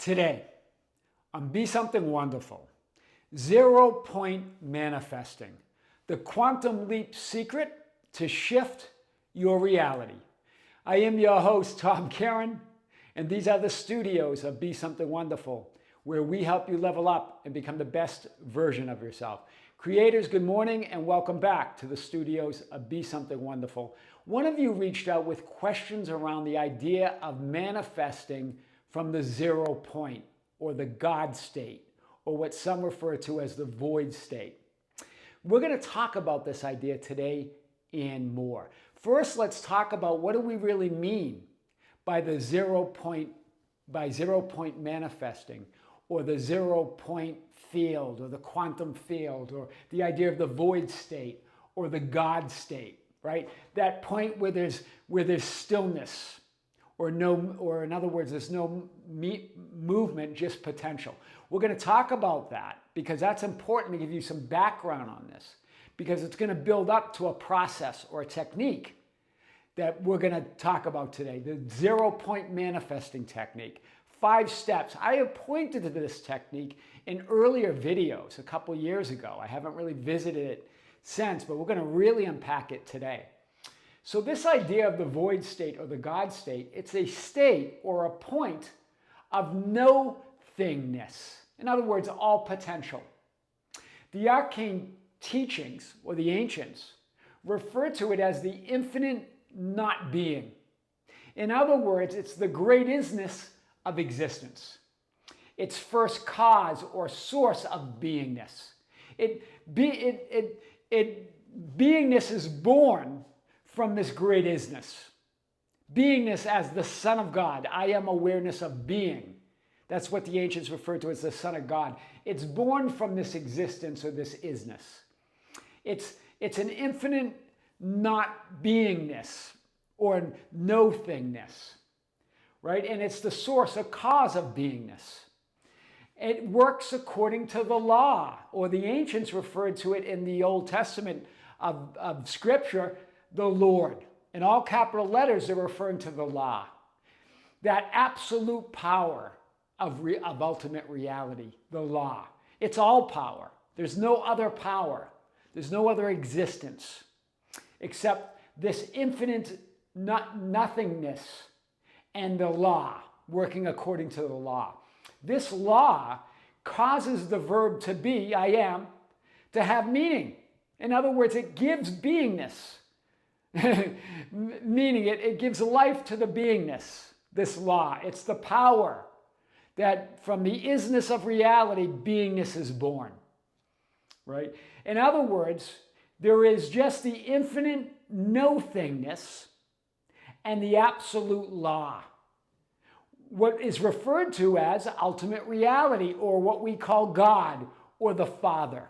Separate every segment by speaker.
Speaker 1: Today, on Be Something Wonderful, 0 Point Manifesting, the quantum leap secret to shift your reality. I am your host, Tom Kearin, and these are the studios of Be Something Wonderful, where we help you level up and become the best version of yourself. Creators, good morning and welcome back to the studios of Be Something Wonderful. One of you reached out with questions around the idea of manifesting from the 0 point, or the God state, or what some refer to as the void state. We're going to talk about this idea today and more. First, let's talk about what do we really mean by the 0 point manifesting, or the 0 point field, or the quantum field, or the idea of the void state, or the God state, right? That point where there's stillness, or in other words, there's no movement, just potential. We're going to talk about that because that's important to give you some background on this, because it's going to build up to a process or a technique that we're going to talk about today, the 0 point manifesting technique. 5 steps. I have pointed to this technique in earlier videos a couple years ago. I haven't really visited it since, but we're going to really unpack it today. So this idea of the void state or the God state, it's a state or a point of no-thingness. In other words, all potential. The arcane teachings, or the ancients, refer to it as the infinite not being. In other words, it's the great isness of existence. It's first cause or source of beingness. Beingness is born from this great isness. Beingness as the Son of God. I am awareness of being. That's what the ancients referred to as the Son of God. It's born from this existence or this isness. It's an infinite not beingness or no-thingness, right? And it's the source, a cause of beingness. It works according to the law, or the ancients referred to it in the Old Testament of Scripture, the Lord. In all capital letters, they're referring to the law. That absolute power of ultimate reality, the law. It's all power. There's no other power. There's no other existence except this infinite nothingness and the law, working according to the law. This law causes the verb to be, I am, to have meaning. In other words, it gives beingness. Meaning it gives life to the beingness, this law. It's the power that from the isness of reality, beingness is born, right? In other words, there is just the infinite no-thingness and the absolute law. What is referred to as ultimate reality, or what we call God or the Father.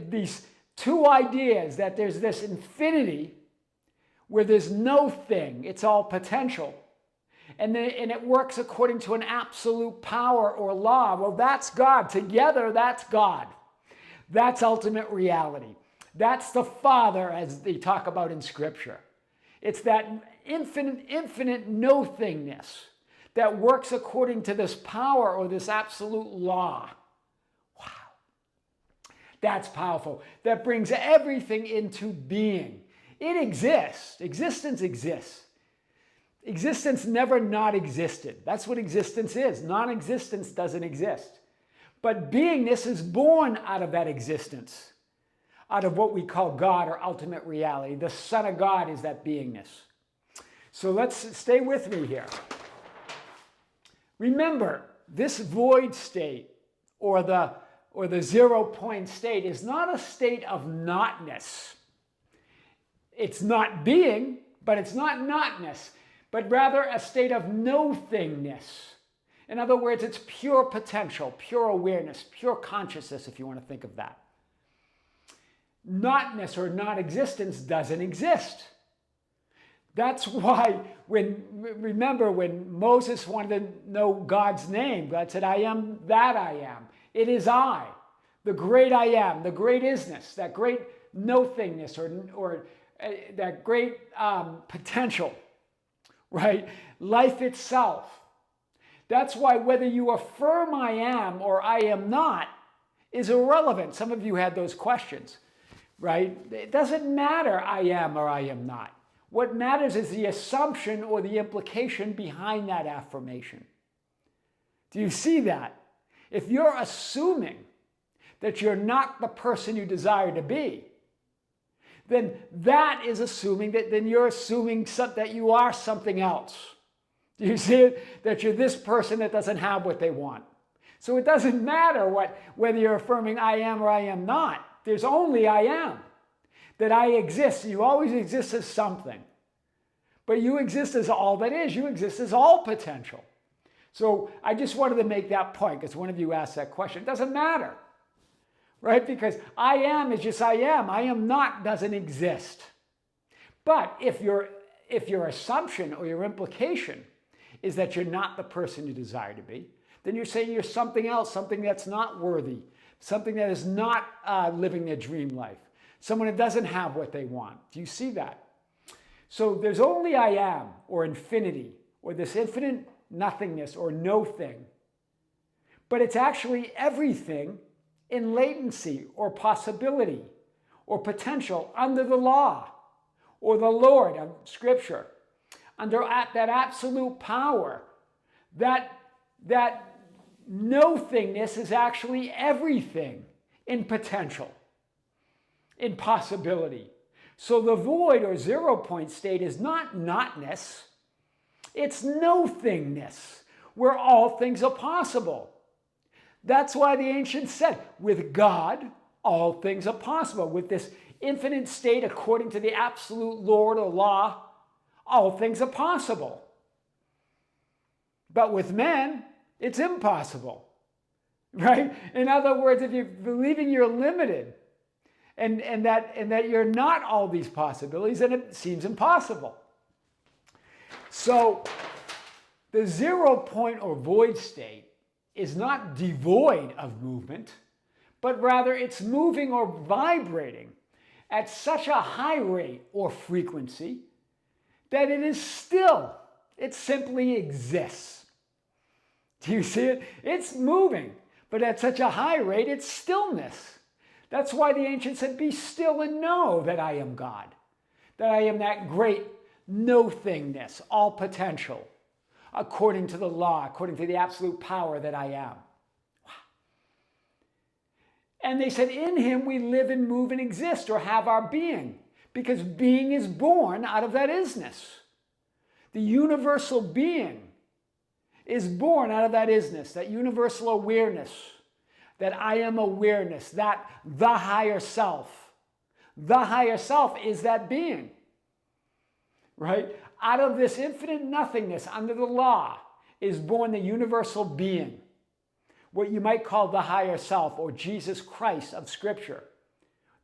Speaker 1: These two ideas, that there's this infinity where there's no thing, it's all potential. And it works according to an absolute power or law. Well, that's God. Together, that's God. That's ultimate reality. That's the Father, as they talk about in Scripture. It's that infinite no-thingness that works according to this power or this absolute law. Wow. That's powerful. That brings everything into being. It exists. Existence exists. Existence never not existed. That's what existence is. Non-existence doesn't exist. But beingness is born out of that existence, out of what we call God or ultimate reality. The Son of God is that beingness. So let's stay with me here. Remember, this void state or the 0 point state is not a state of notness. It's not being, but it's not notness, but rather a state of no-thingness. In other words, it's pure potential, pure awareness, pure consciousness, if you want to think of that. Notness or non-existence doesn't exist. That's why remember when Moses wanted to know God's name, God said, I am that I am. It is I, the great I am, the great isness, that great no-thingness or that great potential, right? Life itself. That's why whether you affirm I am or I am not is irrelevant. Some of you had those questions, right? It doesn't matter I am or I am not. What matters is the assumption or the implication behind that affirmation. Do you see that? If you're assuming that you're not the person you desire to be, then that is assuming that you're assuming that you are something else. Do you see it? That you're this person that doesn't have what they want. So it doesn't matter whether you're affirming I am or I am not. There's only I am. That I exist. You always exist as something. But you exist as all that is. You exist as all potential. So I just wanted to make that point because one of you asked that question. It doesn't matter. Right? Because I am is just I am. I am not doesn't exist. But if your assumption or your implication is that you're not the person you desire to be, then you're saying you're something else, something that's not worthy, something that is not living their dream life, someone that doesn't have what they want. Do you see that? So there's only I am, or infinity, or this infinite nothingness, or no thing. But it's actually everything in latency, or possibility, or potential under the law, or the Lord of Scripture, under that absolute power, that no-thingness is actually everything in potential, in possibility. So the void or 0 point state is not notness, it's no-thingness, where all things are possible. That's why the ancients said, with God, all things are possible. With this infinite state, according to the absolute Lord or law, all things are possible. But with men, it's impossible, right? In other words, if you're believing you're limited and that you're not all these possibilities, then it seems impossible. So the 0 point or void state is not devoid of movement, but rather it's moving or vibrating at such a high rate or frequency that it is still. It simply exists. Do you see it? It's moving, but at such a high rate, it's stillness. That's why the ancients said, be still and know that I am God, that I am that great no-thingness, all potential, according to the law, according to the absolute power that I am. Wow. And they said, in him we live and move and exist, or have our being, because being is born out of that isness. The universal being is born out of that isness, that universal awareness, that I am awareness, that the higher self. The higher self is that being, right? Out of this infinite nothingness under the law is born the universal being, what you might call the higher self, or Jesus Christ of Scripture,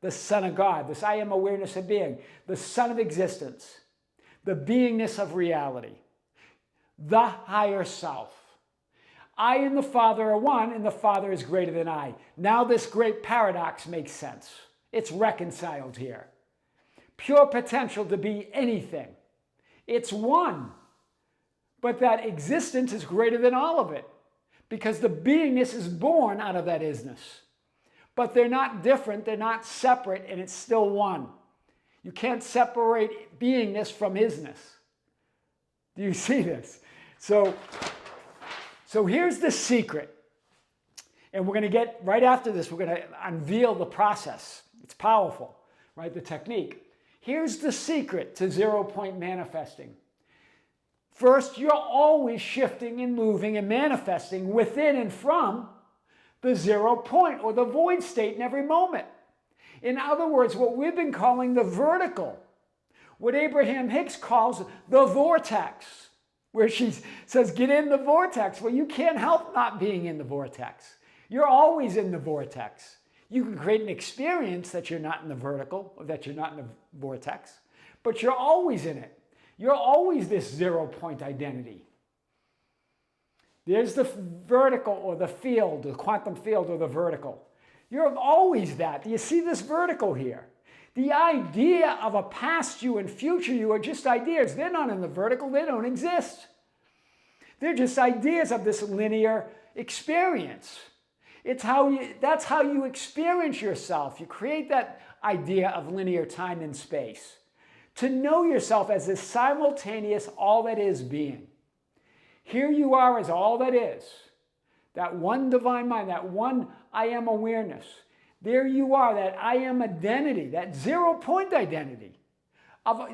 Speaker 1: the Son of God, this I am awareness of being, the Son of existence, the beingness of reality, the higher self. I and the Father are one, and the Father is greater than I. Now this great paradox makes sense. It's reconciled here. Pure potential to be anything. It's one, but that existence is greater than all of it, because the beingness is born out of that isness. But they're not different, they're not separate, and it's still one. You can't separate beingness from isness. Do you see this? So here's the secret. And we're going to get, right after this, we're going to unveil the process. It's powerful, right? The technique. Here's the secret to 0 point manifesting. First, you're always shifting and moving and manifesting within and from the 0 point or the void state in every moment. In other words, what we've been calling the vertical, what Abraham Hicks calls the vortex, where she says, get in the vortex. Well, you can't help not being in the vortex. You're always in the vortex. You can create an experience that you're not in the vertical, or that you're not in the vortex, but you're always in it. You're always this 0 point identity. There's the vertical or the field, the quantum field or the vertical. You're always that. Do you see this vertical here? The idea of a past you and future you are just ideas. They're not in the vertical. They don't exist. They're just ideas of this linear experience. That's how you experience yourself. You create that idea of linear time and space. To know yourself as this simultaneous all that is being. Here you are as all that is. That one divine mind, that one I am awareness. There you are, that I am identity, that 0 point identity.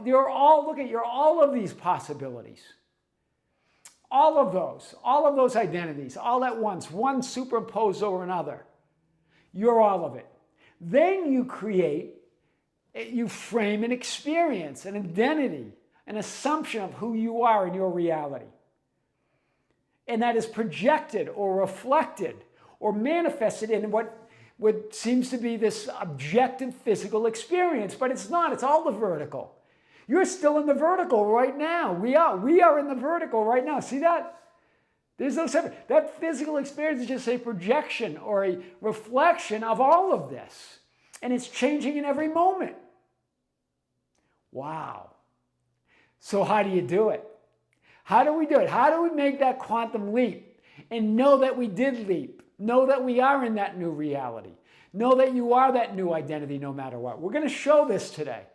Speaker 1: You're all of these possibilities. All of those identities, all at once, one superimposed over another. You're all of it. Then you frame an experience, an identity, an assumption of who you are in your reality. And that is projected or reflected or manifested in what seems to be this objective physical experience, but it's not. It's all the vertical. You're still in the vertical right now. We are in the vertical right now. See that? There's no separate. That physical experience is just a projection or a reflection of all of this. And it's changing in every moment. Wow. So how do you do it? How do we do it? How do we make that quantum leap and know that we did leap? Know that we are in that new reality. Know that you are that new identity no matter what. We're going to show this today.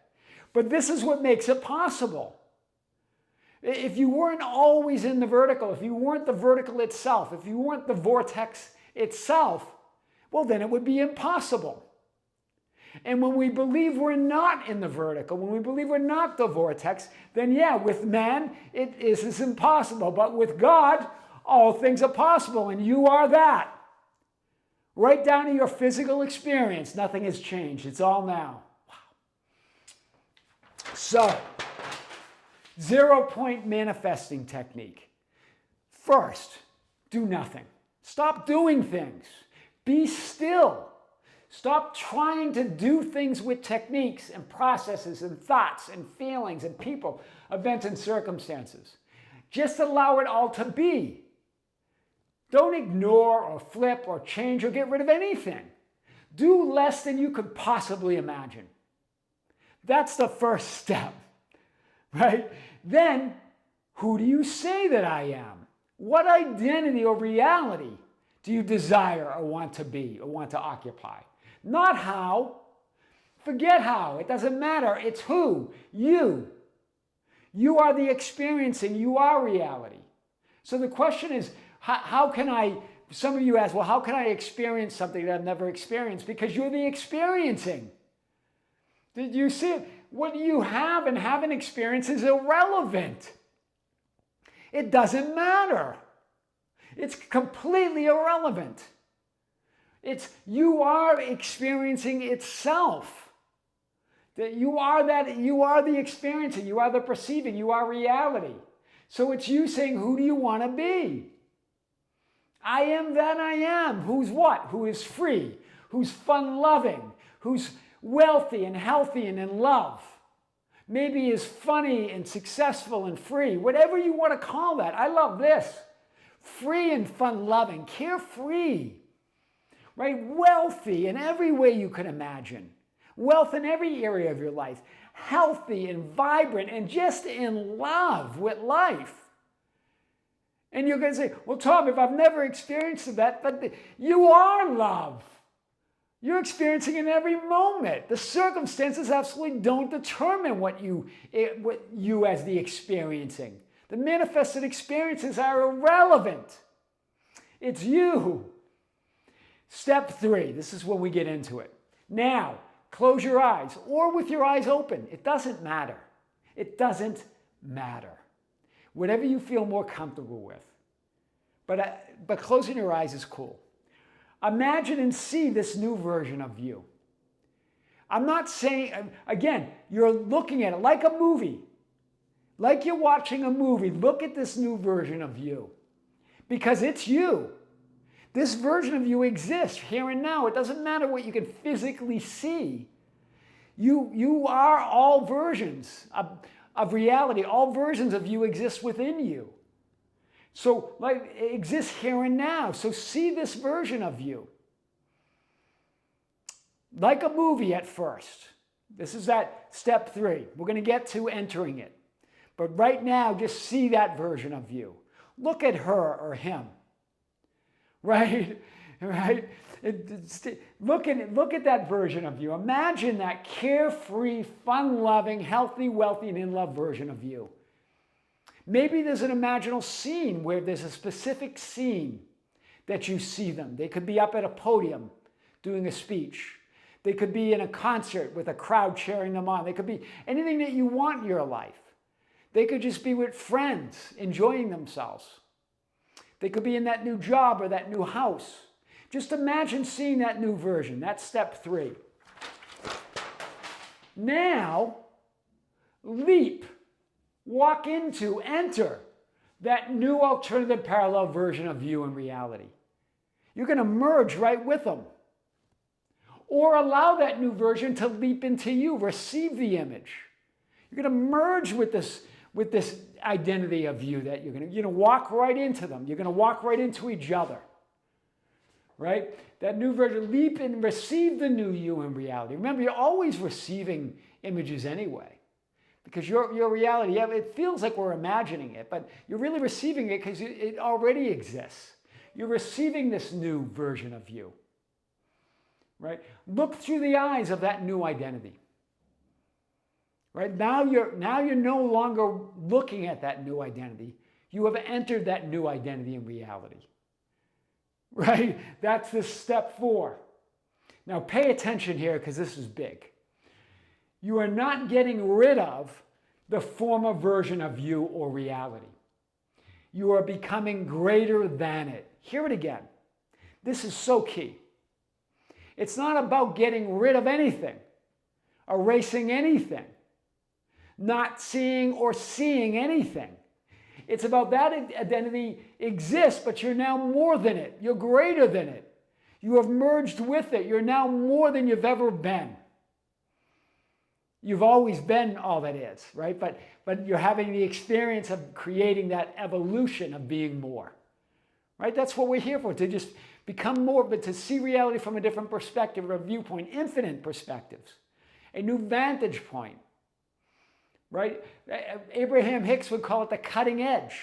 Speaker 1: But this is what makes it possible. If you weren't always in the vertical, if you weren't the vertical itself, if you weren't the vortex itself, well, then it would be impossible. And when we believe we're not in the vertical, when we believe we're not the vortex, then yeah, with man, it's impossible. But with God, all things are possible, and you are that. Right down to your physical experience, nothing has changed. It's all now. Wow. So, 0 point manifesting technique. First, do nothing. Stop doing things. Be still. Stop trying to do things with techniques and processes and thoughts and feelings and people, events and circumstances. Just allow it all to be. Don't ignore or flip or change or get rid of anything. Do less than you could possibly imagine. That's the first step, right? Then, who do you say that I am? What identity or reality do you desire or want to be or want to occupy? Not how. Forget how. It doesn't matter. It's who. You. You are the experiencing. You are reality. So the question is, how can I, some of you ask, well, how can I experience something that I've never experienced? Because you're the experiencing. Did you see it? What you have and haven't experienced is irrelevant. It doesn't matter. It's completely irrelevant. You are experiencing itself. That you are the experiencing, you are the perceiving, you are reality. So it's you saying, who do you want to be? I am that I am. Who's what? Who is free? Who's fun-loving? Who's wealthy and healthy and in love? Maybe is funny and successful and free. Whatever you want to call that. I love this. Free and fun-loving. Carefree. Right? Wealthy in every way you can imagine. Wealth in every area of your life. Healthy and vibrant and just in love with life. And you're going to say, well, Tom, if I've never experienced that, but you are love. You're experiencing in every moment. The circumstances absolutely don't determine what you as the experiencing. The manifested experiences are irrelevant. It's you. Step 3, this is when we get into it. Now, close your eyes or with your eyes open. It doesn't matter. It doesn't matter. Whatever you feel more comfortable with. But closing your eyes is cool. Imagine and see this new version of you. I'm not saying, again, you're looking at it like a movie. Like you're watching a movie. Look at this new version of you. Because it's you. This version of you exists here and now. It doesn't matter what you can physically see. You are all versions of reality. All versions of you exist within you. So, like, it exists here and now. So see this version of you. Like a movie at first. This is that step 3. We're going to get to entering it. But right now, just see that version of you. Look at her or him, right? Right? Look at that version of you. Imagine that carefree, fun-loving, healthy, wealthy, and in-love version of you. Maybe there's an imaginal scene where there's a specific scene that you see them. They could be up at a podium doing a speech. They could be in a concert with a crowd cheering them on. They could be anything that you want in your life. They could just be with friends, enjoying themselves. They could be in that new job or that new house. Just imagine seeing that new version. That's step 3. Now, leap, walk into, enter that new alternative parallel version of you in reality. You're going to merge right with them. Or allow that new version to leap into you, receive the image. You're going to merge with this identity of you that you're going to walk right into them. You're going to walk right into each other. Right? That new version, leap and receive the new you in reality. Remember, you're always receiving images anyway. Because your reality, it feels like we're imagining it, but you're really receiving it because it already exists. You're receiving this new version of you. Right? Look through the eyes of that new identity. Right? Now you're no longer looking at that new identity. You have entered that new identity in reality. Right? That's the step 4. Now pay attention here because this is big. You are not getting rid of the former version of you or reality. You are becoming greater than it. Hear it again. This is so key. It's not about getting rid of anything, erasing anything, not seeing or seeing anything. It's about that identity exists, but you're now more than it. You're greater than it. You have merged with it. You're now more than you've ever been. You've always been all that is, right? But you're having the experience of creating that evolution of being more, right? That's what we're here for, to just become more, but to see reality from a different perspective or a viewpoint, infinite perspectives, a new vantage point, right? Abraham Hicks would call it the cutting edge,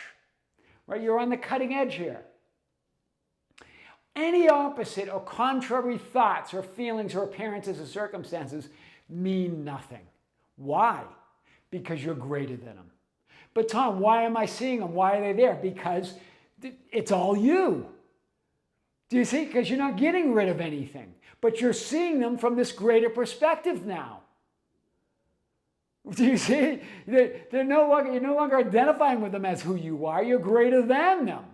Speaker 1: right? You're on the cutting edge here. Any opposite or contrary thoughts or feelings or appearances or circumstances mean nothing. Why? Because you're greater than them. But Tom, why am I seeing them? Why are they there? Because it's all you. Do you see? Because you're not getting rid of anything, but you're seeing them from this greater perspective now. Do you see? You're no longer identifying with them as who you are. You're greater than them.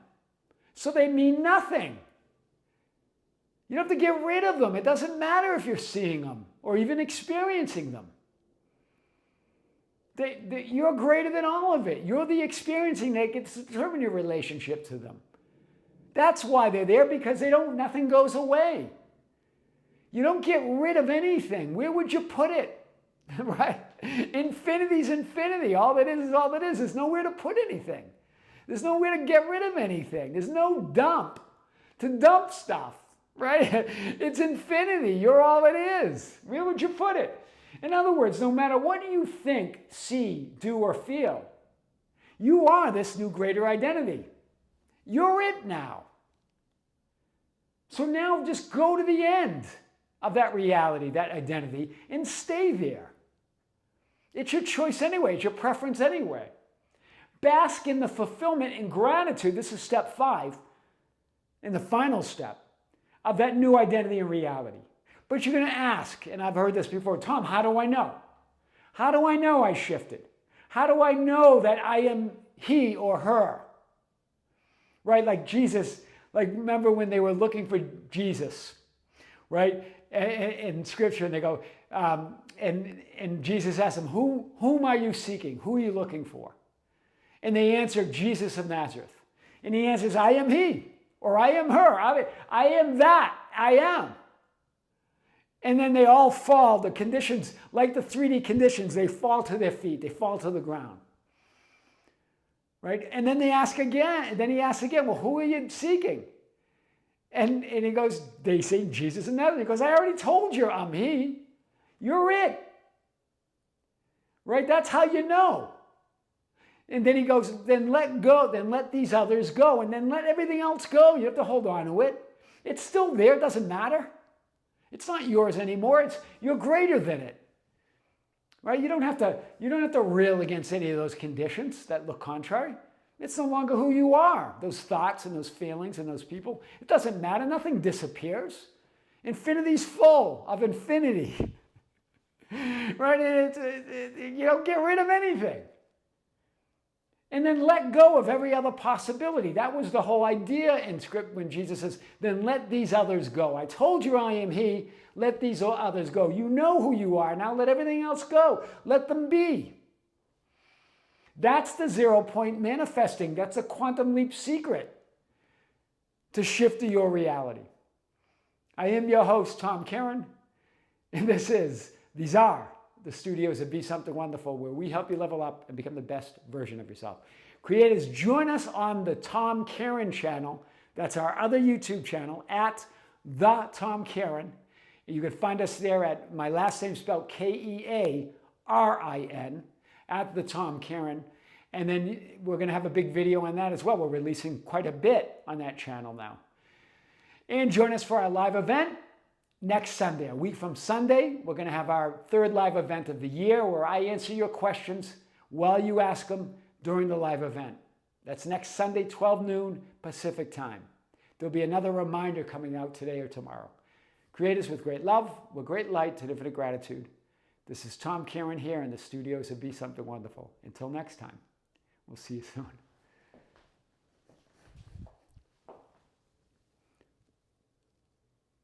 Speaker 1: So they mean nothing. You don't have to get rid of them. It doesn't matter if you're seeing them or even experiencing them. You're greater than all of it. You're the experiencing that gets to determine your relationship to them. That's why they're there, because nothing goes away. You don't get rid of anything. Where would you put it? Right? Infinity's infinity. All that is all that is. There's nowhere to put anything. There's nowhere to get rid of anything. There's no dump to dump stuff. Right? It's infinity. You're all it is. Where would you put it? In other words, no matter what you think, see, do, or feel, you are this new greater identity. You're it now. So now just go to the end of that reality, that identity, and stay there. It's your choice anyway. It's your preference anyway. Bask in the fulfillment and gratitude. This is step 5, and the final step of that new identity and reality. But you're going to ask, and I've heard this before, Tom, how do I know? How do I know I shifted? How do I know that I am he or her? Right? Like Jesus, like remember when they were looking for Jesus, right? In Scripture, and they go, and Jesus asked them, whom are you seeking? Who are you looking for? And they answered, Jesus of Nazareth. And he answers, I am he, or I am her. I am that. I am. And then they all fall, the conditions, like the 3D conditions, they fall to their feet, they fall to the ground. Right? And then they ask again, and then he asks again, well, who are you seeking? And he goes, they say Jesus of Nazareth. He goes, I already told you I'm he. You're it. Right? That's how you know. And then he goes, then let go, then let these others go, and then let everything else go. You have to hold on to it. It's still there, it doesn't matter. It's not yours anymore. You're greater than it. Right? You don't have to rail against any of those conditions that look contrary. It's no longer who you are. Those thoughts and those feelings and those people. It doesn't matter. Nothing disappears. Infinity's full of infinity. Right? And you don't get rid of anything. And then let go of every other possibility. That was the whole idea in Script when Jesus says, then let these others go. I told you I am He. Let these others go. You know who you are. Now let everything else go. Let them be. That's the 0 point manifesting. That's a quantum leap secret to shift to your reality. I am your host, Tom Kearin, and these are the studios of Be Something Wonderful, where we help you level up and become the best version of yourself. Creators, join us on the Tom Kearin channel. That's our other YouTube channel, at The Tom Kearin. You can find us there at my last name spelled Kearin, at The Tom Kearin. And then we're going to have a big video on that as well. We're releasing quite a bit on that channel now. And join us for our live event next Sunday. A week from Sunday, we're going to have our third live event of the year, where I answer your questions while you ask them during the live event. That's next Sunday, 12 noon Pacific time. There'll be another reminder coming out today or tomorrow. Creators, with great love, with great light and infinite gratitude. This is Tom Kearin here in the studios of Be Something Wonderful. Until next time, we'll see you soon.